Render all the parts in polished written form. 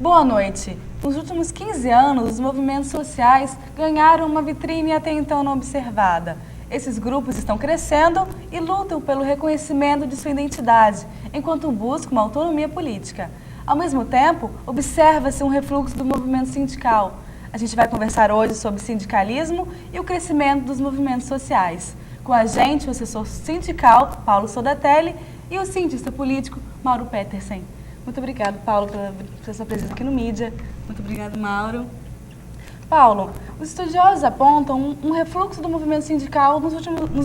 Boa noite. Nos últimos 15 anos, os movimentos sociais ganharam uma vitrine até então não observada. Esses grupos estão crescendo e lutam pelo reconhecimento de sua identidade, enquanto buscam uma autonomia política. Ao mesmo tempo, observa-se um refluxo do movimento sindical. A gente vai conversar hoje sobre sindicalismo e o crescimento dos movimentos sociais. Com a gente, o assessor sindical, Paulo Sodatelli, e o cientista político, Mauro Petersen. Muito obrigado, Paulo, pela sua presença aqui no Mídia. Muito obrigado, Mauro. Paulo, os estudiosos apontam um refluxo do movimento sindical nos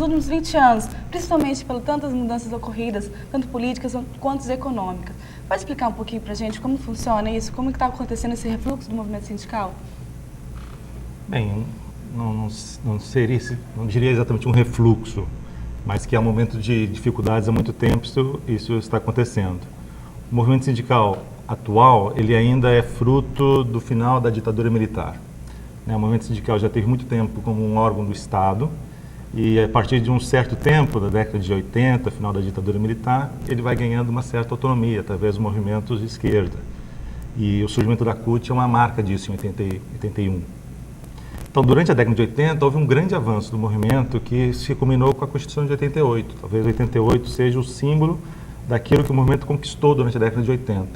últimos 20 anos, principalmente por tantas mudanças ocorridas, tanto políticas quanto econômicas. Pode explicar um pouquinho para a gente como funciona isso, como está acontecendo esse refluxo do movimento sindical? Bem, não diria exatamente um refluxo, mas que há um momento de dificuldades há muito tempo isso está acontecendo. O movimento sindical atual, ele ainda é fruto do final da ditadura militar. O movimento sindical já teve muito tempo como um órgão do Estado e a partir de um certo tempo, da década de 80, final da ditadura militar, ele vai ganhando uma certa autonomia através dos movimentos de esquerda. E o surgimento da CUT é uma marca disso em 81. Então, durante a década de 80, houve um grande avanço do movimento que se culminou com a Constituição de 88. Talvez 88 seja o símbolo daquilo que o movimento conquistou durante a década de 80.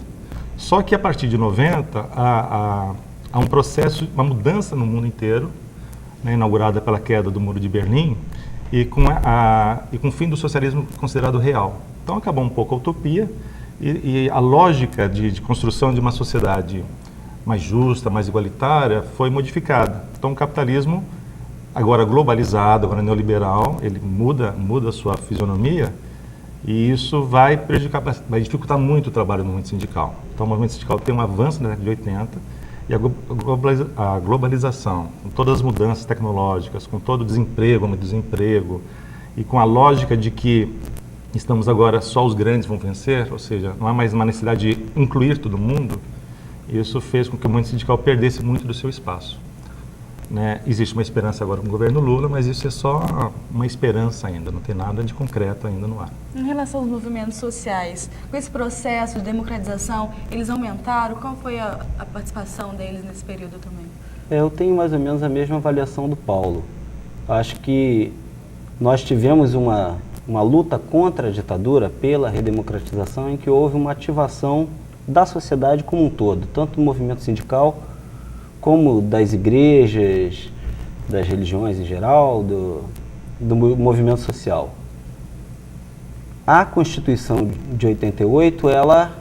Só que a partir de 90, há um processo, uma mudança no mundo inteiro, inaugurada pela queda do Muro de Berlim e com o fim do socialismo considerado real. Então acabou um pouco a utopia e a lógica de construção de uma sociedade mais justa, mais igualitária, foi modificada. Então o capitalismo, agora globalizado, agora neoliberal, ele muda a sua fisionomia e isso vai dificultar muito o trabalho do movimento sindical. Então o movimento sindical tem um avanço na década de 80 e a globalização, com todas as mudanças tecnológicas, com todo o desemprego e com a lógica de que estamos agora só os grandes vão vencer, ou seja, não há mais uma necessidade de incluir todo mundo, isso fez com que o movimento sindical perdesse muito do seu espaço. Existe uma esperança agora com o governo Lula, mas isso é só uma esperança ainda, não tem nada de concreto ainda no ar. Em relação aos movimentos sociais, com esse processo de democratização, eles aumentaram? Qual foi a participação deles nesse período também? Eu tenho mais ou menos a mesma avaliação do Paulo. Acho que nós tivemos uma luta contra a ditadura pela redemocratização em que houve uma ativação da sociedade como um todo, tanto do movimento sindical como das igrejas, das religiões em geral, do movimento social. A Constituição de 88, ela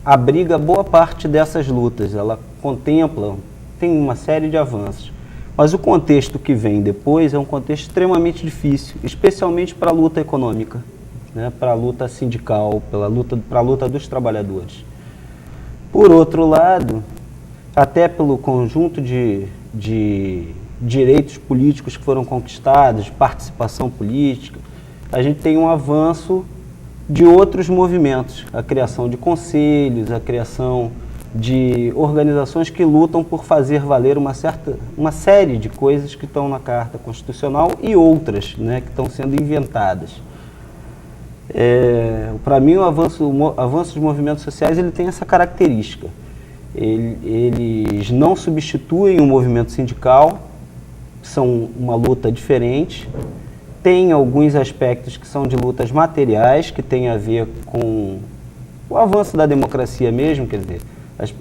abriga boa parte dessas lutas, ela contempla, tem uma série de avanços. Mas o contexto que vem depois é um contexto extremamente difícil, especialmente para a luta econômica, para a luta sindical, para a luta dos trabalhadores. Por outro lado, até pelo conjunto de direitos políticos que foram conquistados, participação política, a gente tem um avanço de outros movimentos, a criação de conselhos, a criação de organizações que lutam por fazer valer uma série de coisas que estão na Carta Constitucional e outras, que estão sendo inventadas. Para mim, o avanço dos movimentos sociais ele tem essa característica. Eles não substituem o movimento sindical, são uma luta diferente, tem alguns aspectos que são de lutas materiais, que tem a ver com o avanço da democracia mesmo, quer dizer,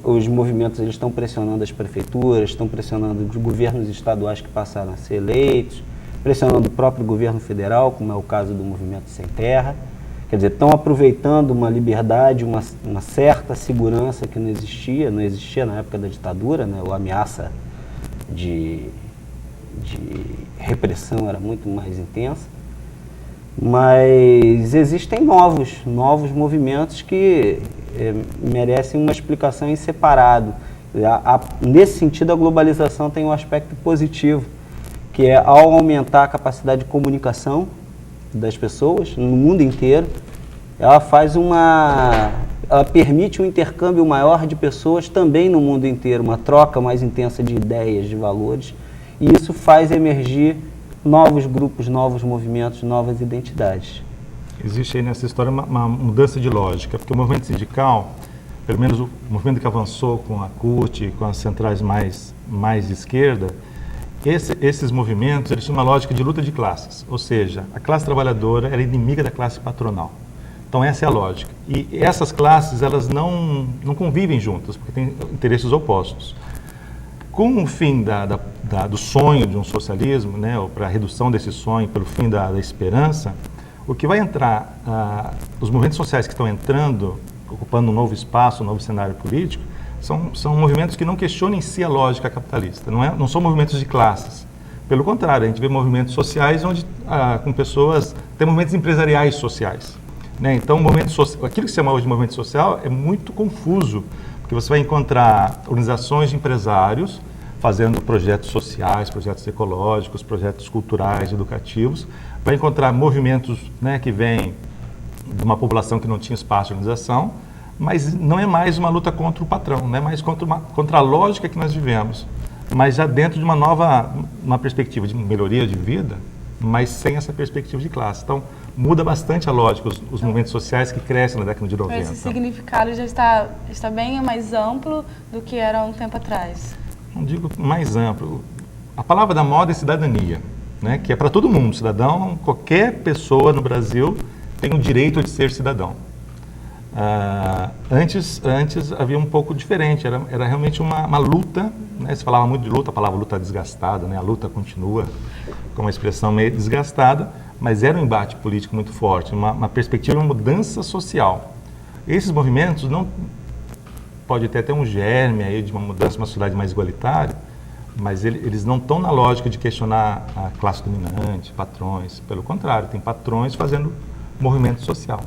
os movimentos eles estão pressionando as prefeituras, estão pressionando os governos estaduais que passaram a ser eleitos, pressionando o próprio governo federal, como é o caso do Movimento Sem Terra. Quer dizer, estão aproveitando uma liberdade, uma certa segurança que não existia na época da ditadura, a ameaça de repressão era muito mais intensa. Mas existem novos movimentos que merecem uma explicação em separado. Nesse sentido, a globalização tem um aspecto positivo, que é ao aumentar a capacidade de comunicação das pessoas no mundo inteiro, ela permite um intercâmbio maior de pessoas também no mundo inteiro, uma troca mais intensa de ideias, de valores, e isso faz emergir novos grupos, novos movimentos, novas identidades. Existe aí nessa história uma mudança de lógica, porque o movimento sindical, pelo menos o movimento que avançou com a CUT, com as centrais mais de esquerda, esses movimentos eles tinham uma lógica de luta de classes, ou seja, a classe trabalhadora era inimiga da classe patronal. Então essa é a lógica. E essas classes elas não convivem juntas, porque têm interesses opostos. Com o fim do sonho de um socialismo, né, ou para a redução desse sonho, pelo fim da esperança, o que vai entrar, os movimentos sociais que estão entrando, ocupando um novo espaço, um novo cenário político, são movimentos que não questionam em si a lógica capitalista, não são movimentos de classes. Pelo contrário, a gente vê movimentos sociais onde, com pessoas, tem movimentos empresariais sociais. Né? Então, aquilo que se chama hoje de movimento social é muito confuso, porque você vai encontrar organizações de empresários fazendo projetos sociais, projetos ecológicos, projetos culturais, educativos, vai encontrar movimentos, né, que vêm de uma população que não tinha espaço de organização, mas não é mais uma luta contra o patrão, não é mais contra a lógica que nós vivemos, mas já dentro de uma perspectiva de melhoria de vida, mas sem essa perspectiva de classe. Então, muda bastante a lógica, os movimentos sociais que crescem na década de 90. Esse significado já está bem mais amplo do que era há um tempo atrás. Não digo mais amplo. A palavra da moda é cidadania, né? Que é para todo mundo. Cidadão, qualquer pessoa no Brasil tem o direito de ser cidadão. Antes havia um pouco diferente, era realmente uma luta, né? Se falava muito de luta, a palavra luta desgastada, né? A luta continua com uma expressão meio desgastada, mas era um embate político muito forte, uma perspectiva de uma mudança social. Esses movimentos não pode ter um germe aí de uma mudança, uma sociedade mais igualitária, mas eles não estão na lógica de questionar a classe dominante, patrões. Pelo contrário, tem patrões fazendo movimento social.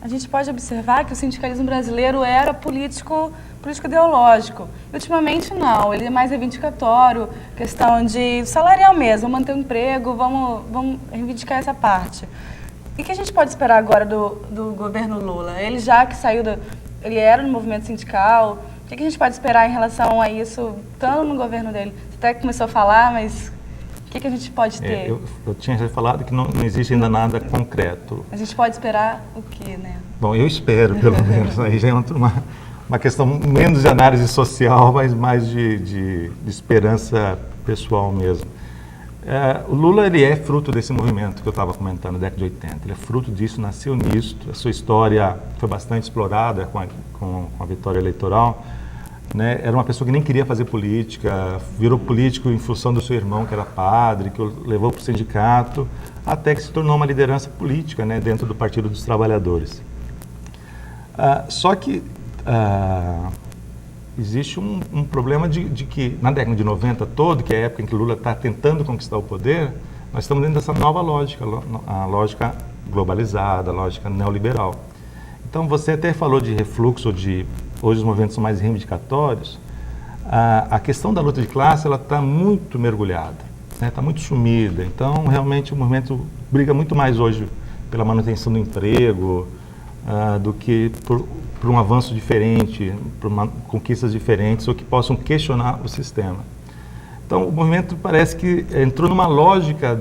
A gente pode observar que o sindicalismo brasileiro era político-ideológico. Ultimamente não, ele é mais reivindicatório, questão de salarial mesmo, manter o emprego, vamos reivindicar essa parte. E o que a gente pode esperar agora do governo Lula? Ele já que saiu ele era no movimento sindical, o que a gente pode esperar em relação a isso, tanto no governo dele? Você até começou a falar, mas o que a gente pode ter? Eu tinha já falado que não existe ainda nada concreto. A gente pode esperar o quê, né? Bom, eu espero, pelo menos. Aí já entra uma questão menos de análise social, mas mais de esperança pessoal mesmo. O Lula ele é fruto desse movimento que eu estava comentando, na década de 80. Ele é fruto disso, nasceu nisso. A sua história foi bastante explorada com a vitória eleitoral. Né? Era uma pessoa que nem queria fazer política, virou político em função do seu irmão, que era padre, que o levou para o sindicato, até que se tornou uma liderança política, né, dentro do Partido dos Trabalhadores. Só que existe um problema de que, na década de 90 todo, que é a época em que Lula está tentando conquistar o poder, nós estamos dentro dessa nova lógica, a lógica globalizada, a lógica neoliberal. Então, você até falou de refluxo, hoje os movimentos são mais reivindicatórios. A questão da luta de classe ela está muito mergulhada, está muito sumida. Então, realmente, o movimento briga muito mais hoje pela manutenção do emprego do que por um avanço diferente, por conquistas diferentes ou que possam questionar o sistema. Então, o movimento parece que entrou numa lógica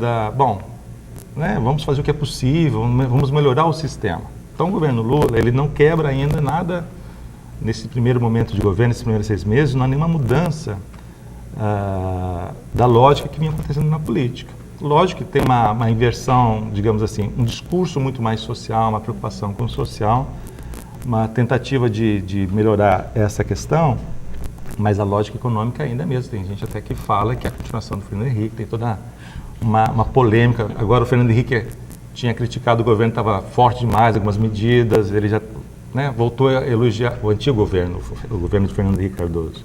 vamos fazer o que é possível, vamos melhorar o sistema. Então, o governo Lula, ele não quebra ainda nada nesse primeiro momento de governo, nesses primeiros 6 meses, não há nenhuma mudança da lógica que vinha acontecendo na política. Lógico que tem uma inversão, digamos assim, um discurso muito mais social, uma preocupação com o social, uma tentativa de melhorar essa questão, mas a lógica econômica ainda é mesmo. Tem gente até que fala que a continuação do Fernando Henrique, tem toda uma polêmica. Agora o Fernando Henrique tinha criticado o governo, estava forte demais, algumas medidas, ele já voltou a elogiar o antigo governo, o governo de Fernando Henrique Cardoso,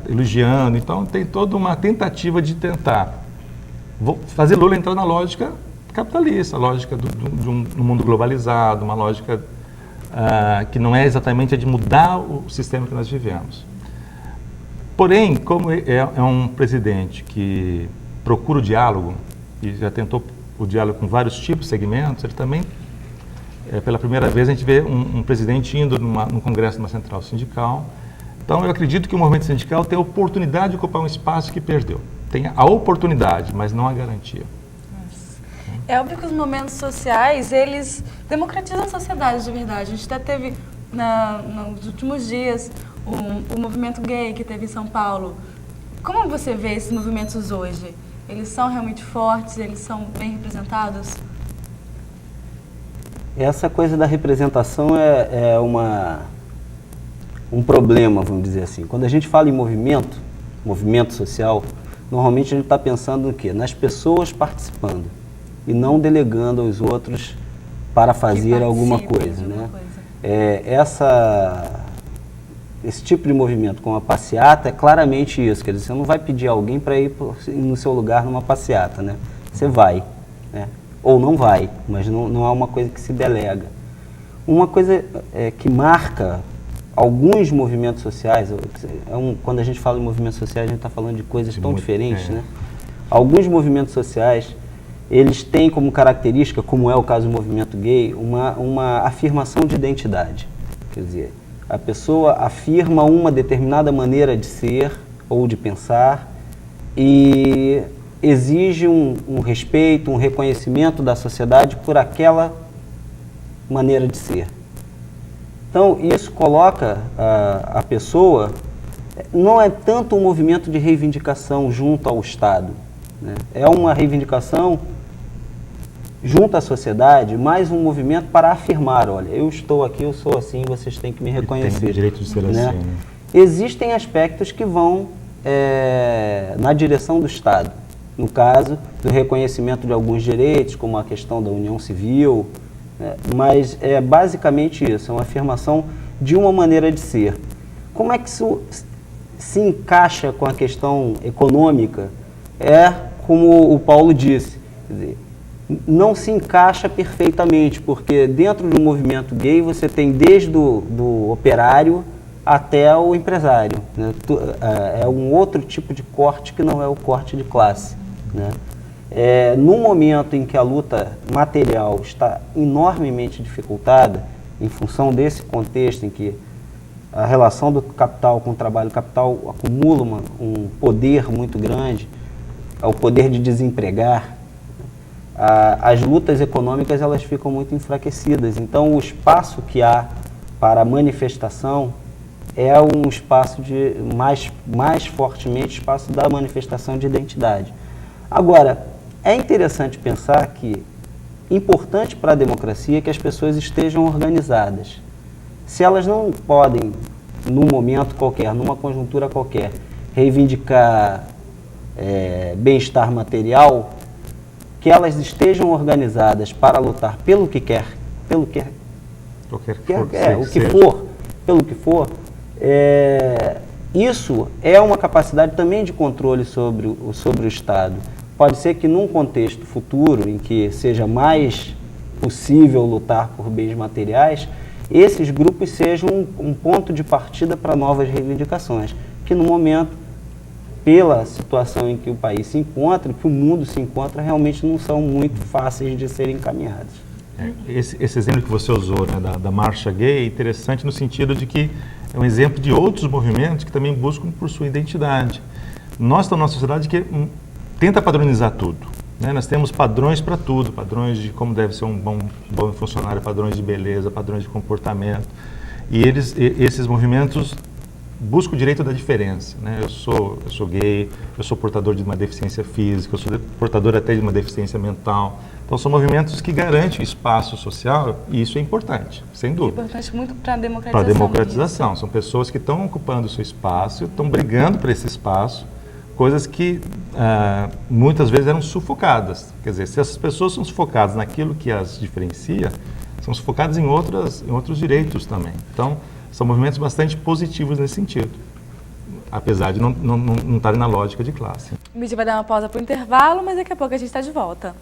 elogiando. Então tem toda uma tentativa de tentar fazer Lula entrar na lógica capitalista, a lógica de um mundo globalizado, uma lógica que não é exatamente a de mudar o sistema que nós vivemos. Porém, como é um presidente que procura o diálogo, e já tentou o diálogo com vários tipos, segmentos, ele também, pela primeira vez, a gente vê um presidente indo no congresso de uma central sindical. Então, eu acredito que o movimento sindical tem a oportunidade de ocupar um espaço que perdeu. Tem a oportunidade, mas não a garantia. É óbvio que os movimentos sociais, eles democratizam a sociedade de verdade. A gente até teve nos últimos dias, o movimento gay que teve em São Paulo. Como você vê esses movimentos hoje? Eles são realmente fortes? Eles são bem representados? Essa coisa da representação é um problema, vamos dizer assim. Quando a gente fala em movimento social, normalmente a gente está pensando no quê? Nas pessoas participando e não delegando aos outros para fazer alguma coisa, né? Esse tipo de movimento como a passeata é claramente isso, quer dizer, você não vai pedir alguém para ir no seu lugar numa passeata, né? Você vai, né? Ou não vai, mas não é uma coisa que se delega. Uma coisa que marca alguns movimentos sociais, quando a gente fala em movimentos sociais, a gente está falando de coisas tão diferentes, né? Alguns movimentos sociais, eles têm como característica, como é o caso do movimento gay, uma afirmação de identidade. Quer dizer, a pessoa afirma uma determinada maneira de ser ou de pensar e exige um respeito, um reconhecimento da sociedade por aquela maneira de ser. Então, isso coloca a pessoa, não é tanto um movimento de reivindicação junto ao Estado, né? É uma reivindicação junto à sociedade, mais um movimento para afirmar, olha, eu estou aqui, eu sou assim, vocês têm que me reconhecer. Tem o direito de ser né? assim. Né? Existem aspectos que vão na direção do Estado, no caso do reconhecimento de alguns direitos, como a questão da união civil, mas é basicamente isso, é uma afirmação de uma maneira de ser. Como é que isso se encaixa com a questão econômica? É como o Paulo disse, quer dizer, não se encaixa perfeitamente, porque dentro do movimento gay você tem desde do operário até o empresário, né? É um outro tipo de corte que não é o corte de classe, né? No momento em que a luta material está enormemente dificultada, em função desse contexto em que a relação do capital com o trabalho, o capital acumula um poder muito grande, o poder de desempregar, as lutas econômicas elas ficam muito enfraquecidas. Então, o espaço que há para a manifestação é um espaço mais fortemente espaço da manifestação de identidade. Agora, é interessante pensar que importante para a democracia é que as pessoas estejam organizadas. Se elas não podem, num momento qualquer, numa conjuntura qualquer, reivindicar bem-estar material, que elas estejam organizadas para lutar pelo que for, isso é uma capacidade também de controle sobre o Estado. Pode ser que num contexto futuro, em que seja mais possível lutar por bens materiais, esses grupos sejam um ponto de partida para novas reivindicações, que no momento, pela situação em que o país se encontra, que o mundo se encontra, realmente não são muito fáceis de serem encaminhados. Esse exemplo que você usou, né, da marcha gay é interessante no sentido de que é um exemplo de outros movimentos que também buscam por sua identidade. Nós estamos numa sociedade que tenta padronizar tudo, né? Nós temos padrões para tudo, padrões de como deve ser um bom funcionário, padrões de beleza, padrões de comportamento. E esses movimentos buscam o direito da diferença, né? Eu sou gay, eu sou portador de uma deficiência física, eu sou portador até de uma deficiência mental. Então são movimentos que garantem espaço social e isso é importante, sem dúvida. É importante muito para a democratização. Para a democratização. São pessoas que estão ocupando o seu espaço, estão brigando por esse espaço, coisas que muitas vezes eram sufocadas. Quer dizer, se essas pessoas são sufocadas naquilo que as diferencia, são sufocadas em outros direitos também. Então, são movimentos bastante positivos nesse sentido, apesar de não estarem na lógica de classe. O vídeo vai dar uma pausa para o intervalo, mas daqui a pouco a gente está de volta.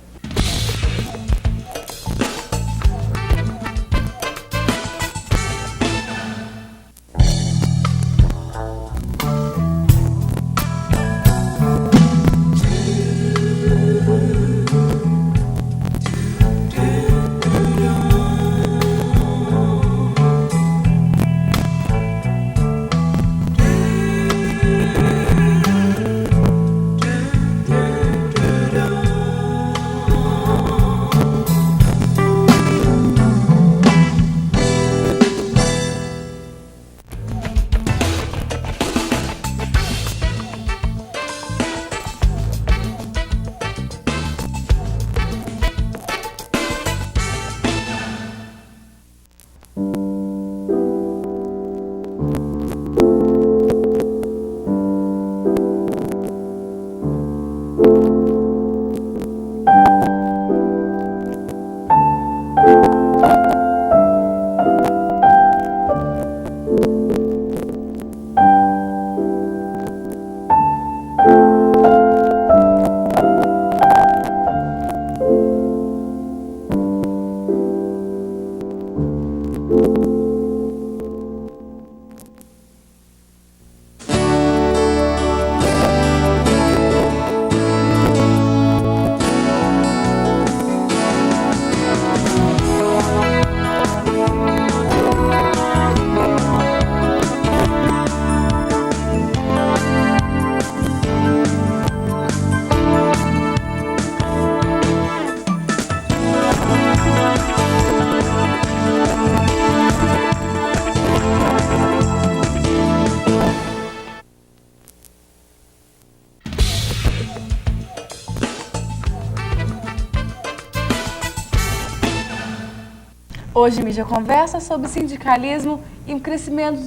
Hoje a mídia conversa sobre sindicalismo e o crescimento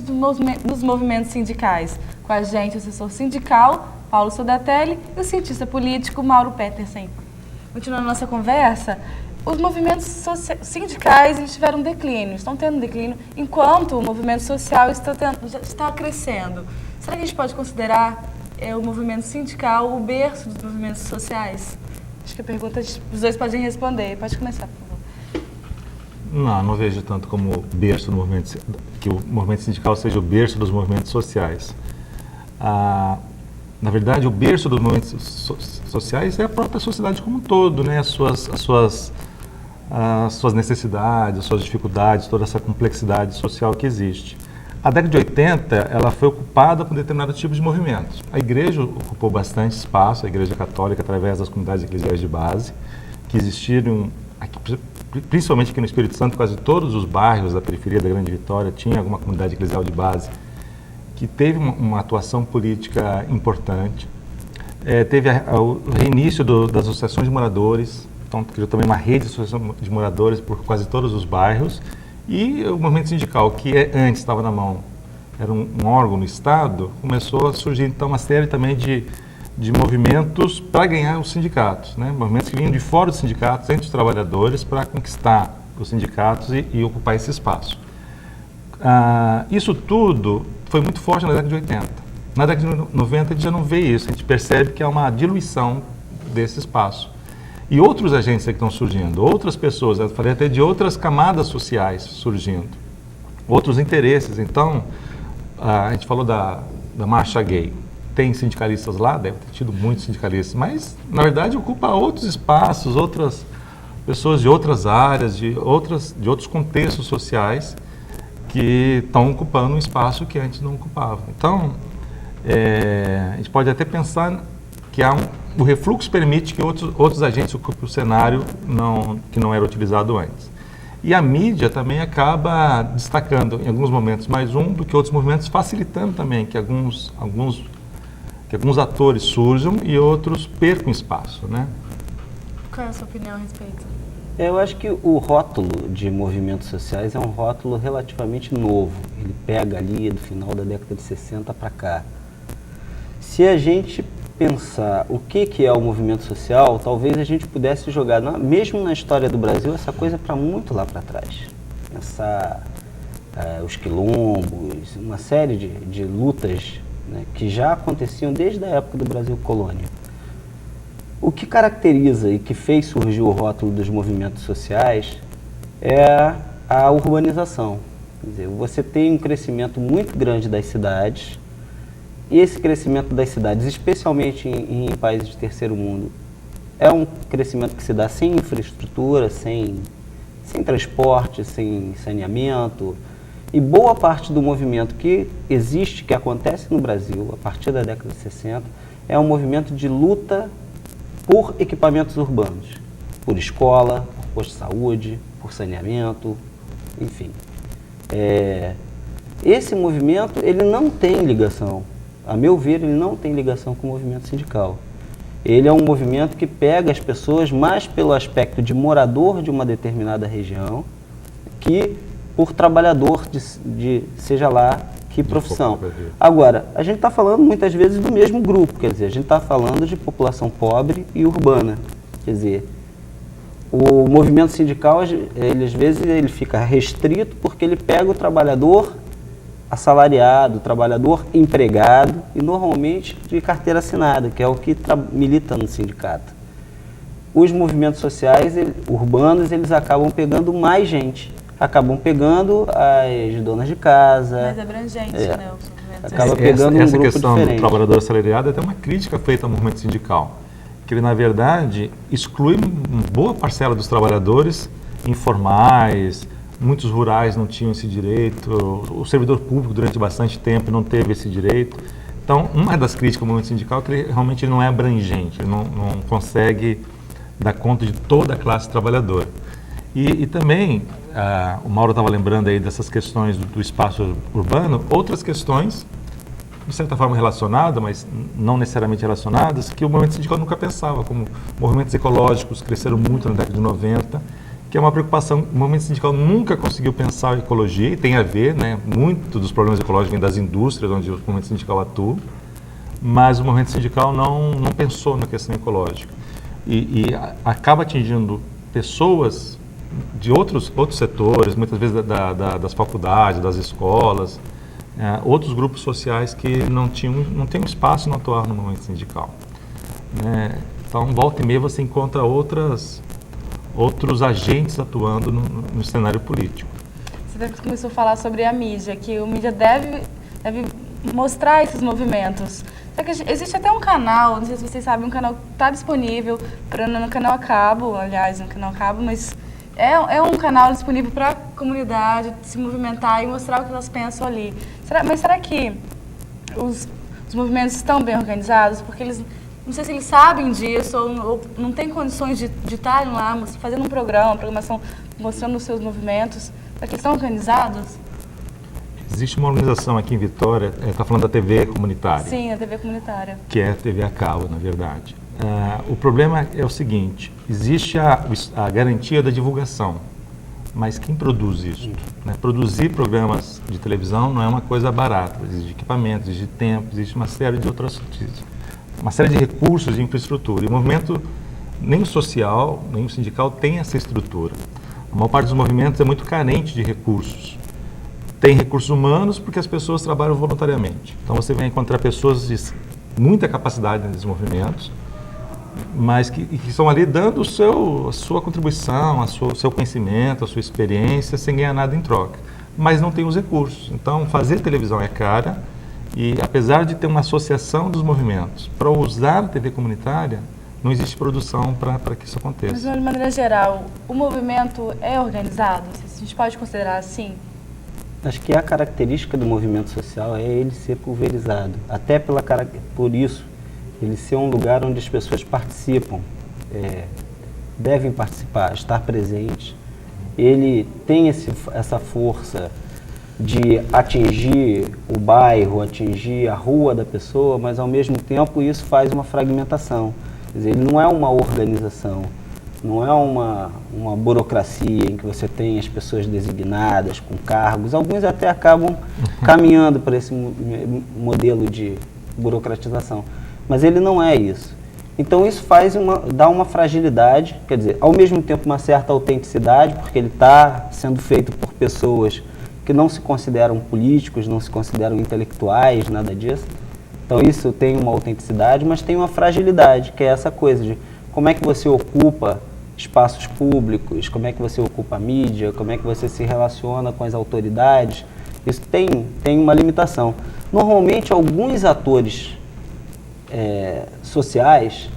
dos movimentos sindicais. Com a gente o assessor sindical, Paulo Sodatelli, e o cientista político, Mauro Petersen. Continuando a nossa conversa, os movimentos sindicais eles tiveram declínio, estão tendo declínio, enquanto o movimento social está crescendo. Será que a gente pode considerar o movimento sindical o berço dos movimentos sociais? Acho que a pergunta os dois podem responder. Pode começar, por favor. Não vejo tanto como berço do movimento, que o movimento sindical seja o berço dos movimentos sociais. Na verdade, o berço dos movimentos sociais é a própria sociedade como um todo, né? As suas necessidades, as suas dificuldades, toda essa complexidade social que existe. A década de 80, ela foi ocupada por determinados tipos de movimentos. A igreja ocupou bastante espaço, a igreja católica, através das comunidades eclesiais de base, que existiram aqui, principalmente aqui no Espírito Santo, quase todos os bairros da periferia da Grande Vitória tinha alguma comunidade eclesial de base que teve uma atuação política importante. Teve o reinício das associações de moradores, então criou também uma rede de associações de moradores por quase todos os bairros, e o movimento sindical, que antes estava na mão, era um órgão no Estado, começou a surgir então uma série também de movimentos para ganhar os sindicatos, né? Movimentos que vinham de fora dos sindicatos, entre os trabalhadores, para conquistar os sindicatos e ocupar esse espaço. Isso tudo foi muito forte na década de 80. Na década de 90 a gente já não vê isso, a gente percebe que há uma diluição desse espaço. E outros agentes que estão surgindo, outras pessoas, eu falei até de outras camadas sociais surgindo, outros interesses. Então, a gente falou da marcha gay. Tem sindicalistas lá, deve ter tido muitos sindicalistas, mas, na verdade, ocupa outros espaços, outras pessoas de outras áreas, de outros contextos sociais que estão ocupando um espaço que antes não ocupavam. Então, a gente pode até pensar que o refluxo permite que outros agentes ocupem o cenário que não era utilizado antes. E a mídia também acaba destacando, em alguns momentos, mais um do que outros movimentos, facilitando também que alguns atores surjam e outros percam espaço, né? Qual é a sua opinião a respeito? Eu acho que o rótulo de movimentos sociais é um rótulo relativamente novo. Ele pega ali do final da década de 60 para cá. Se a gente pensar o que é o movimento social, talvez a gente pudesse jogar, mesmo na história do Brasil, essa coisa para muito lá para trás. Os quilombos, uma série de lutas, né, que já aconteciam desde a época do Brasil colônia. O que caracteriza e que fez surgir o rótulo dos movimentos sociais é a urbanização. Quer dizer, você tem um crescimento muito grande das cidades, e esse crescimento das cidades, especialmente em países de terceiro mundo, é um crescimento que se dá sem infraestrutura, sem transporte, sem saneamento. E boa parte do movimento que existe, que acontece no Brasil, a partir da década de 60, é um movimento de luta por equipamentos urbanos, por escola, por posto de saúde, por saneamento, enfim. Esse movimento, ele não tem ligação, a meu ver, ele não tem ligação com o movimento sindical. Ele é um movimento que pega as pessoas mais pelo aspecto de morador de uma determinada região que por trabalhador de seja lá que profissão. Agora, a gente está falando muitas vezes do mesmo grupo, quer dizer, a gente está falando de população pobre e urbana. Quer dizer, O movimento sindical, ele, às vezes, ele fica restrito porque ele pega o trabalhador assalariado, o trabalhador empregado e normalmente de carteira assinada, que é o que milita no sindicato. Os movimentos sociais urbanos, eles acabam pegando mais gente, acabam pegando as donas de casa. Mais abrangente, né? Os movimentos Acaba sociais. pegando essa um grupo questão diferente. do trabalhador assalariado é até uma crítica feita ao movimento sindical, que ele, na verdade, exclui uma boa parcela dos trabalhadores informais, muitos rurais não tinham esse direito, o servidor público durante bastante tempo não teve esse direito. Então, uma das críticas ao movimento sindical é que ele realmente não é abrangente, ele não consegue dar conta de toda a classe trabalhadora. E também, o Mauro estava lembrando aí dessas questões do espaço urbano, outras questões, de certa forma relacionadas, mas não necessariamente relacionadas, que o movimento sindical nunca pensava, como movimentos ecológicos cresceram muito na década de 90, que é uma preocupação. O movimento sindical nunca conseguiu pensar em ecologia, e tem a ver, né? Muito dos problemas ecológicos vêm das indústrias onde o movimento sindical atua, mas o movimento sindical não pensou na questão ecológica. E acaba atingindo pessoas de outros setores, muitas vezes das faculdades, das escolas, outros grupos sociais que não têm espaço não atuar no movimento sindical. Então, volta e meia você encontra outros agentes atuando no cenário político. Você começou a falar sobre a mídia, que o mídia deve mostrar esses movimentos. Só que existe até um canal, não sei se vocês sabem, um canal que está disponível no canal a cabo, aliás, no canal a cabo, mas é um canal disponível para a comunidade se movimentar e mostrar o que elas pensam ali. Mas será que os movimentos estão bem organizados? Porque eles, não sei se eles sabem disso ou não têm condições de estarem lá fazendo uma programação, mostrando os seus movimentos. Será que eles estão organizados? Existe uma organização aqui em Vitória, está falando da TV comunitária. Sim, a TV comunitária. Que é a TV a cabo, na verdade. O problema é o seguinte, existe a garantia da divulgação, mas quem produz isso? Né? Produzir programas de televisão não é uma coisa barata, exige equipamentos, exige tempo, existe uma série de outras, uma série de recursos de infraestrutura. E o movimento, nem o social, nem o sindical, tem essa estrutura. A maior parte dos movimentos é muito carente de recursos. Tem recursos humanos porque as pessoas trabalham voluntariamente. Então você vai encontrar pessoas de muita capacidade nesses movimentos, mas que estão ali dando a sua contribuição, o seu conhecimento, a sua experiência, sem ganhar nada em troca. Mas não tem os recursos. Então fazer televisão é cara e, apesar de ter uma associação dos movimentos, para usar a TV comunitária, não existe produção para que isso aconteça. Mas, de maneira geral, o movimento é organizado? A gente pode considerar assim? Acho que a característica do movimento social é ele ser pulverizado. Até por isso, ele ser um lugar onde as pessoas participam, devem participar, estar presentes. Ele tem essa força de atingir o bairro, atingir a rua da pessoa, mas ao mesmo tempo isso faz uma fragmentação. Quer dizer, ele não é uma organização, não é uma burocracia em que você tem as pessoas designadas com cargos. Alguns até acabam caminhando para esse modelo de burocratização, mas ele não é isso. Então isso dá uma fragilidade, quer dizer, ao mesmo tempo uma certa autenticidade, porque ele está sendo feito por pessoas que não se consideram políticos, não se consideram intelectuais, nada disso. Então isso tem uma autenticidade, mas tem uma fragilidade, que é essa coisa de como é que você ocupa espaços públicos, como é que você ocupa a mídia, como é que você se relaciona com as autoridades. Isso tem uma limitação. Normalmente alguns atores sociais,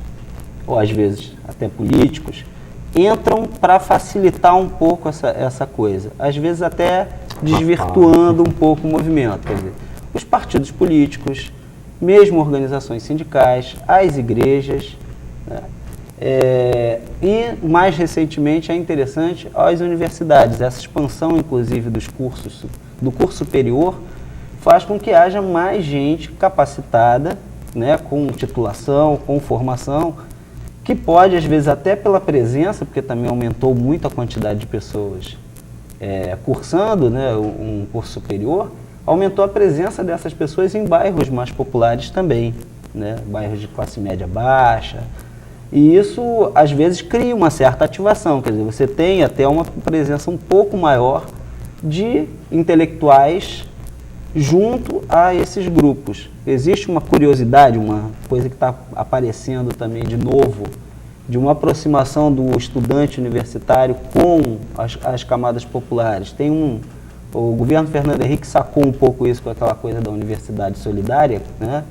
ou às vezes até políticos, entram para facilitar um pouco essa coisa. Às vezes até desvirtuando um pouco o movimento. Quer dizer, os partidos políticos, mesmo organizações sindicais, as igrejas, né? E mais recentemente é interessante as universidades. Essa expansão, inclusive, dos cursos do curso superior faz com que haja mais gente capacitada, né, com titulação, com formação, que pode, às vezes, até pela presença, porque também aumentou muito a quantidade de pessoas cursando, né, um curso superior, aumentou a presença dessas pessoas em bairros mais populares também, né, bairros de classe média baixa, E isso, às vezes, cria uma certa ativação, quer dizer, você tem até uma presença um pouco maior de intelectuais junto a esses grupos. Existe uma curiosidade, uma coisa que está aparecendo também de novo, de uma aproximação do estudante universitário com as camadas populares. O governo Fernando Henrique sacou um pouco isso com aquela coisa da universidade solidária, né?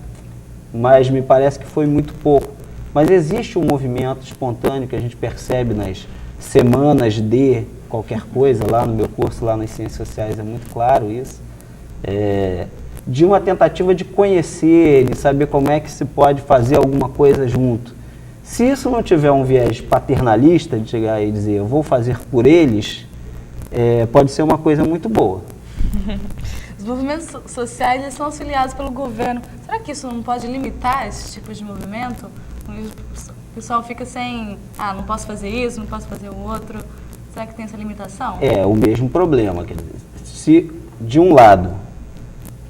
Mas me parece que foi muito pouco. Mas existe um movimento espontâneo que a gente percebe nas semanas de qualquer coisa, lá no meu curso, lá nas Ciências Sociais, é muito claro isso, de uma tentativa de conhecer, de saber como é que se pode fazer alguma coisa junto. Se isso não tiver um viés paternalista, de chegar e dizer, eu vou fazer por eles, pode ser uma coisa muito boa. Os movimentos sociais eles são auxiliados pelo governo. Será que isso não pode limitar esse tipo de movimento? O pessoal fica sem, não posso fazer isso, não posso fazer o outro. Será que tem essa limitação? É o mesmo problema. Quer dizer, se, de um lado,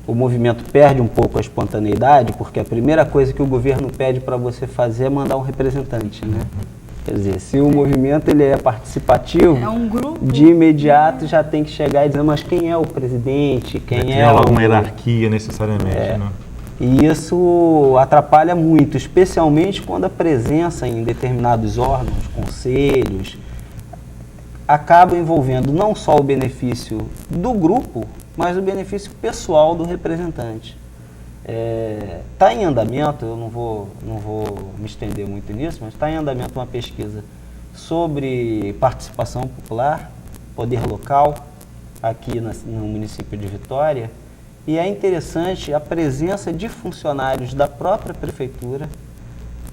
o movimento perde um pouco a espontaneidade, porque a primeira coisa que o governo pede para você fazer é mandar um representante, né? Quer dizer, se o movimento ele é participativo, um grupo, de imediato já tem que chegar e dizer, mas quem é o presidente? Quem é uma hierarquia necessariamente, né? E isso atrapalha muito, especialmente quando a presença em determinados órgãos, conselhos, acaba envolvendo não só o benefício do grupo, mas o benefício pessoal do representante. Está em andamento, eu não vou me estender muito nisso, mas está em andamento uma pesquisa sobre participação popular, poder local, aqui no município de Vitória, e é interessante a presença de funcionários da própria prefeitura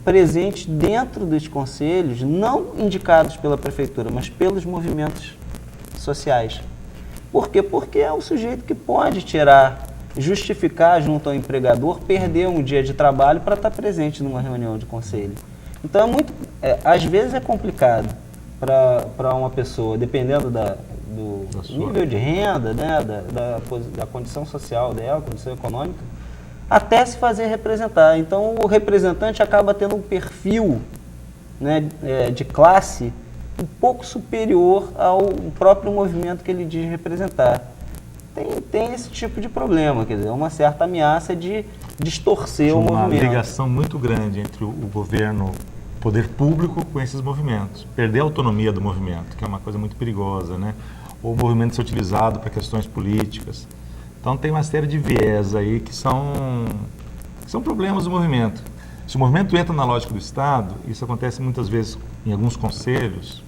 presentes dentro dos conselhos, não indicados pela prefeitura, mas pelos movimentos sociais. Por quê? Porque é o sujeito que pode justificar junto ao empregador, perder um dia de trabalho para estar presente numa reunião de conselho. Então, às vezes é complicado para uma pessoa, dependendo do nível de renda, né, da condição social dela, condição econômica, até se fazer representar. Então, o representante acaba tendo um perfil, né, de classe um pouco superior ao próprio movimento que ele diz representar. Tem esse tipo de problema, quer dizer, uma certa ameaça de distorcer o movimento. Uma ligação muito grande entre o governo, o poder público com esses movimentos. Perder a autonomia do movimento, que é uma coisa muito perigosa, né? Ou o movimento ser utilizado para questões políticas. Então tem uma série de viés aí que são problemas do movimento. Se o movimento entra na lógica do Estado, isso acontece muitas vezes em alguns conselhos,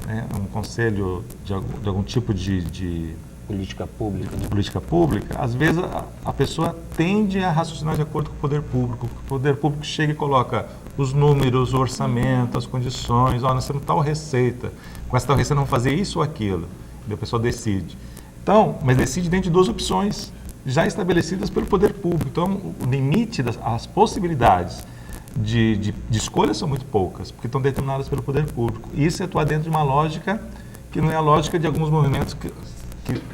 né? Um conselho de algum tipo de política pública. De política pública, às vezes a pessoa tende a raciocinar de acordo com o poder público. O poder público chega e coloca os números, o orçamento, as condições, nós temos tal receita, com essa tal receita vamos fazer isso ou aquilo. E a pessoa decide. Então, mas decide dentro de duas opções já estabelecidas pelo poder público. Então, o limite, as possibilidades de escolha são muito poucas, porque estão determinadas pelo poder público. E isso é atuar dentro de uma lógica que não é a lógica de alguns movimentos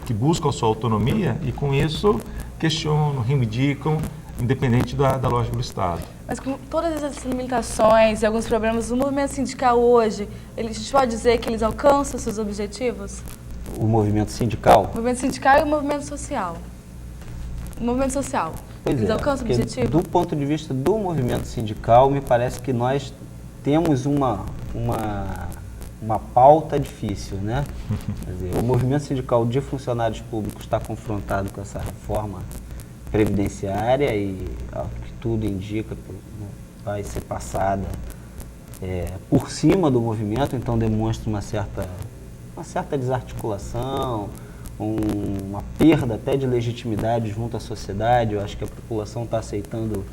que buscam a sua autonomia e, com isso, questionam, reivindicam, independente da lógica do Estado. Mas com todas essas limitações e alguns problemas, o movimento sindical hoje, a gente pode dizer que eles alcançam seus objetivos? O movimento sindical? O movimento sindical e o movimento social. O movimento social, eles alcançam o objetivo? Do ponto de vista do movimento sindical, me parece que nós temos uma pauta difícil, né? Quer dizer, o movimento sindical de funcionários públicos está confrontado com essa reforma previdenciária e, ao que tudo indica, vai ser passada por cima do movimento, então demonstra uma certa desarticulação, uma perda até de legitimidade junto à sociedade. Eu acho que a população está aceitando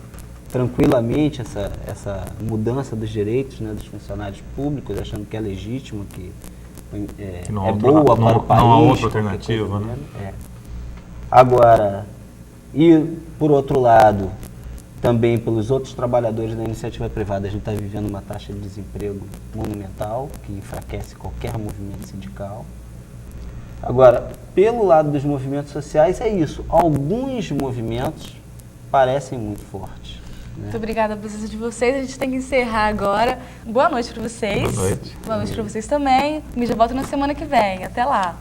tranquilamente essa mudança dos direitos, né, dos funcionários públicos, achando que é legítimo, que é boa para o país. Não há outra alternativa, né? Agora, e por outro lado, também pelos outros trabalhadores da iniciativa privada, a gente está vivendo uma taxa de desemprego monumental, que enfraquece qualquer movimento sindical. Agora, pelo lado dos movimentos sociais, é isso. Alguns movimentos parecem muito fortes. Muito obrigada pela presença de vocês. A gente tem que encerrar agora. Boa noite para vocês. Boa noite. Boa noite para vocês também. Me já volto na semana que vem. Até lá.